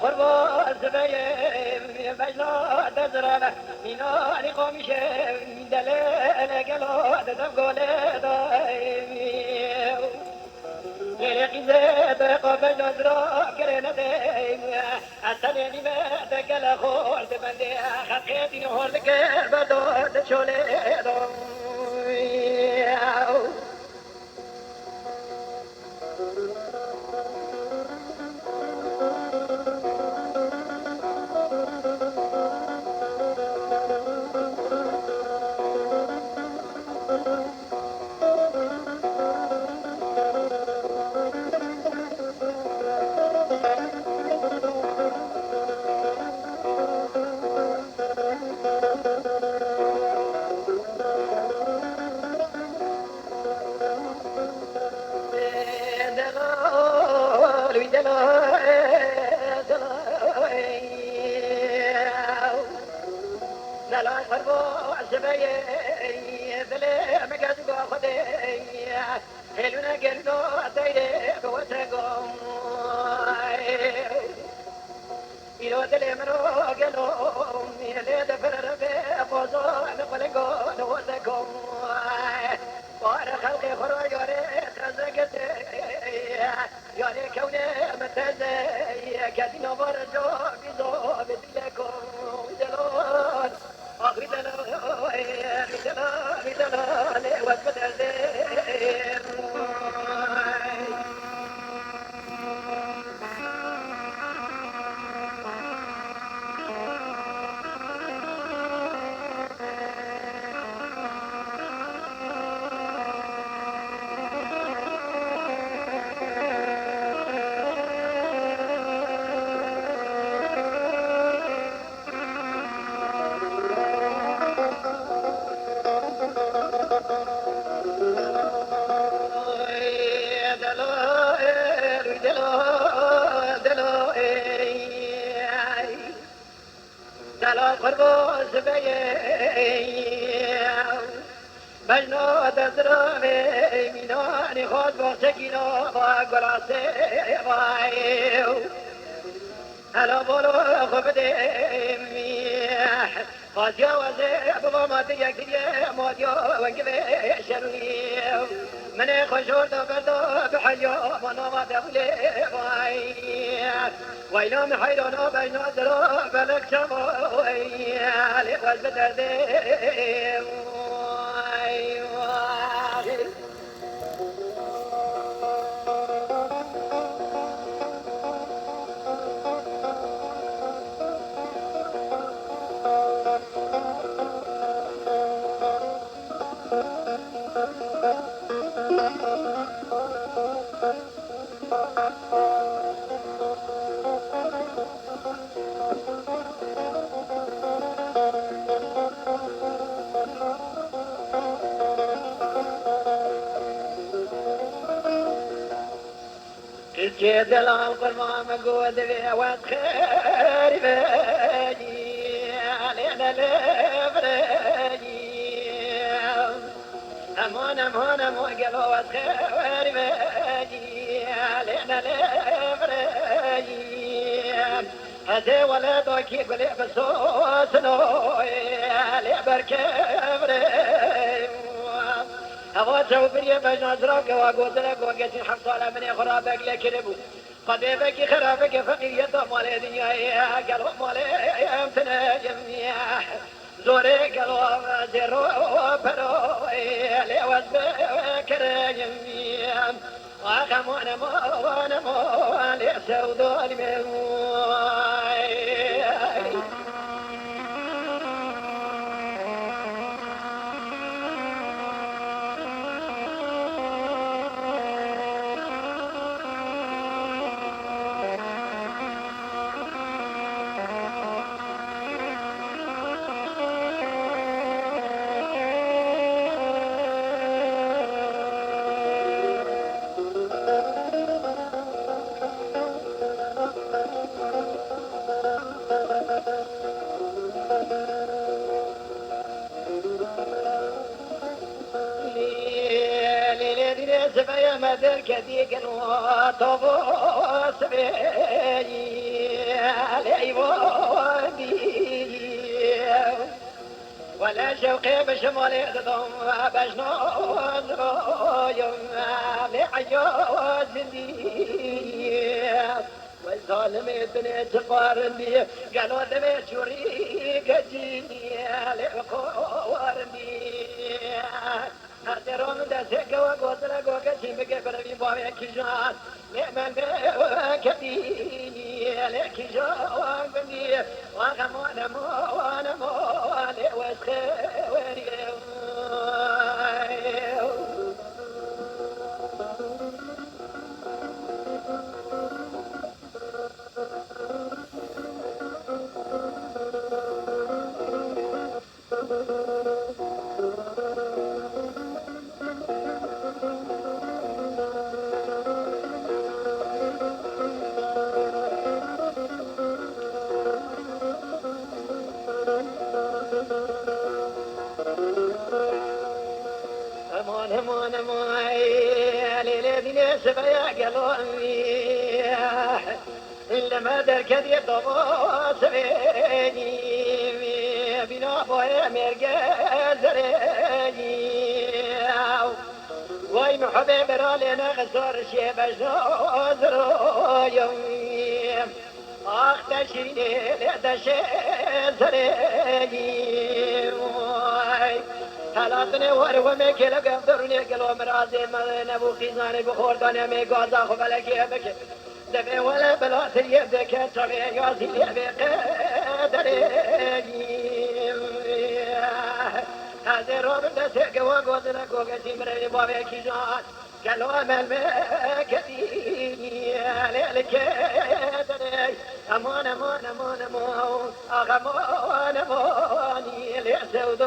قربان زبايا مجنون دزرنا ميناني قومشة دلالة قلو دزم قولة دايمي ليلي زاد قبل نظرة كرنا دايمي أتاني ما تقل خورد بندي خطيتي نهور لك بدو دشولة دايمي لا فربو عزبايا بلا مقاد قاخدي هلونا قلو عطايدي بوتاقوم إلو دلي منو قلوم يلي دفر ربي قوزو نقلقو نوتاقوم وارا خلقي خرو يوري تزاقتي يوري كوني متزي كدينو برجو بيزو بدلكم دلون آخری دلال وقت دلیم دلال قربو زبايا مجنون دزرامي ميناني خود بوسكينو باقراسي بايو هلا بولو خبدي خاطيا وزي بابا ما تيجي موديو وانقبي شرني من خشور دبردو بحيو وانا ما دبلي باي وينو من حيرانو بينو درو بلك شمو علي غز بدردي كيد العقل ما مقود بي واتخير بيجي علينا الفريجي أمون قلو واتخير بيجي علينا الفريجي هدي ولدو كي قلي بسوس نوي علي بركبري هوا جوبري بجنزرك وقودرك وقتي حمصالة من خرابك لكربو قديبك خرابك فقية مالي دنيا قالوا مالي امتنا جميع زوري قالوا زيرو برو ليوز بكر جميع واخمونا مو ليسو دول زبايا مدر كديق وطبو سبيني لا شوقي بشمالي ضم بشنوز رايم لعيوز لي والظالم الدنيا تقارني قالوا دمي شوري قجيني لقوارني هاترون دسك وقوتنا قوكتي مقبل بيبوي كيجان لمن كبيني لكيجان بني وغمونا مونا مونا وسخوري أمان للذين سبيا قلوبي لما دركت يطبو سبيني بنا بويا مرقى زريني واي محبي برالينا غزور شيبا زرويا آخ تشيني لدشي زريني حالاتني ورومي كلا قدرني قلو مرازي نبو خيزاني بخورداني مي قوزا خبالكي بك دبي ولا بلا تريدك تبي يازي بقدري هذا روب دسك وقوزنا قوغتي مري بابي كيجان قالوا امل مكتيني ليلك دري امان امان امان امان اغمان اماني ليسود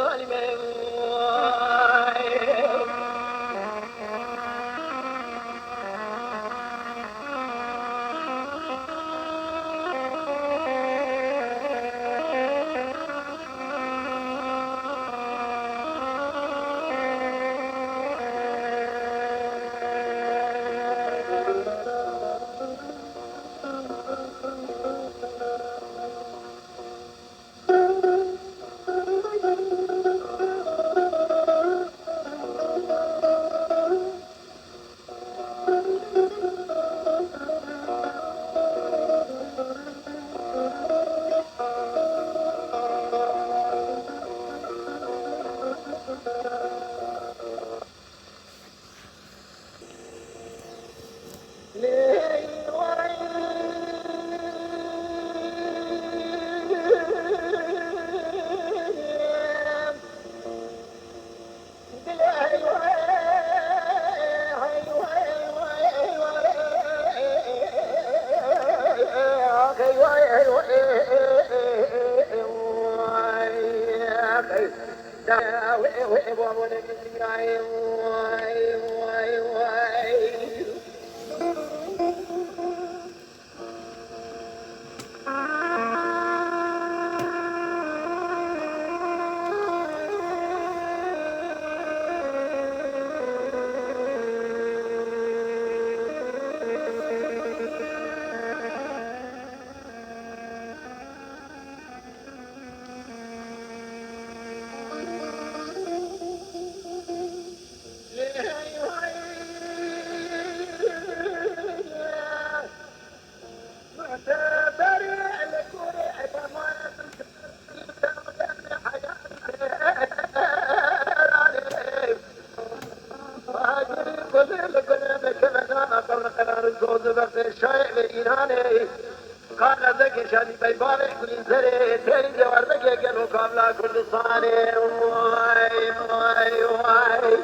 شادي بيبالي كل زري تاني جوار بكي قالوا كاملا كل صاني واي واي واي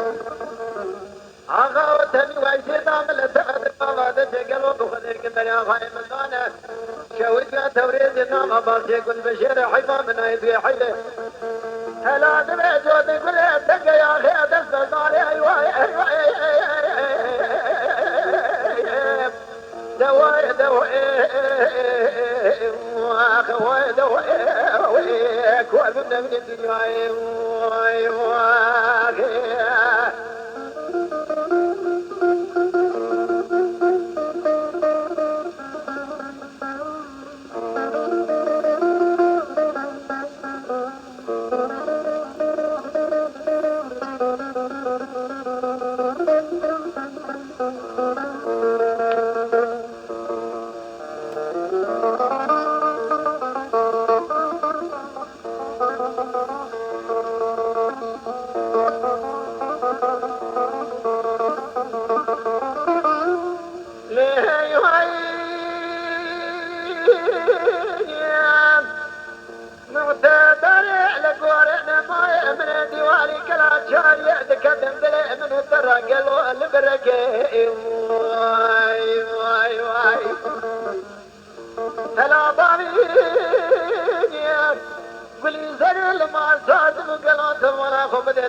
آغا وتمي واي سيدام لتغد قواده قالوا بخذيك بني آخاي مدانا شويت يا توريد النام أباسي كل بشير حيفا من ايدي حيلي هلا دمي جودي كل اتك يا أخي أدست صالي ايواي ايواي دواي دواي واخوي دواي كل من الدنيا واي واي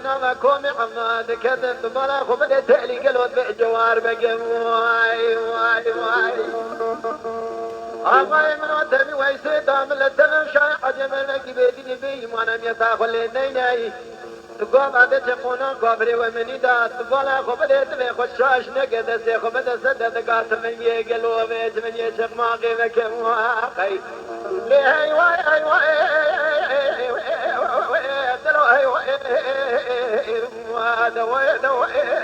نام كومي حماد كذب بلا خبر تهلي قلوت بجوار بقم واي واي واي أغاي من وتمي ويسيدا من التمم شاي عجم لك بيدي بي وانا يتاخل النيني تقوم بعد تقونا قبري ومني دات بلا خبر تبي خشاش نقد سي خبر سدد قاسم من يقلو بيت من يشق ما قيمك واقي ليه واي واي هذا وين وين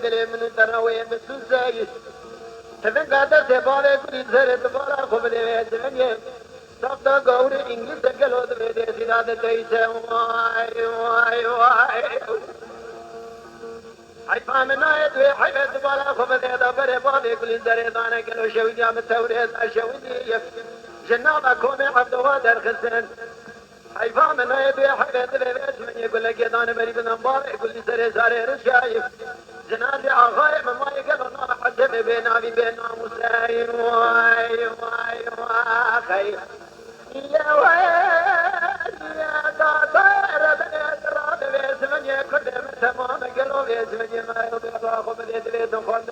من من تراوي بسوساي تبين قادر تبالي كل زر تبالا خبري تبين سبتا قولي إنجليز قالوا تبين سيدات تيسا واي واي واي حيفا من آيات وحيفا تبالا خبري تبالي بالي كل زر دانا قالوا شوي جام التوريد أشوي جنابا كومي عبد وادر خسن حيفا من آيات وحيفا تبين من يقول لك يا دانا بريد نمبالي كل زر زاري رشايف جنازي أغايب ما يقبل نار حجب بينا بينا مسايم واي واي واخي يا ويل يا دار بني دراب بيس من يكد من تمام قلوب بيس من ما يضيق خبز يدريد خد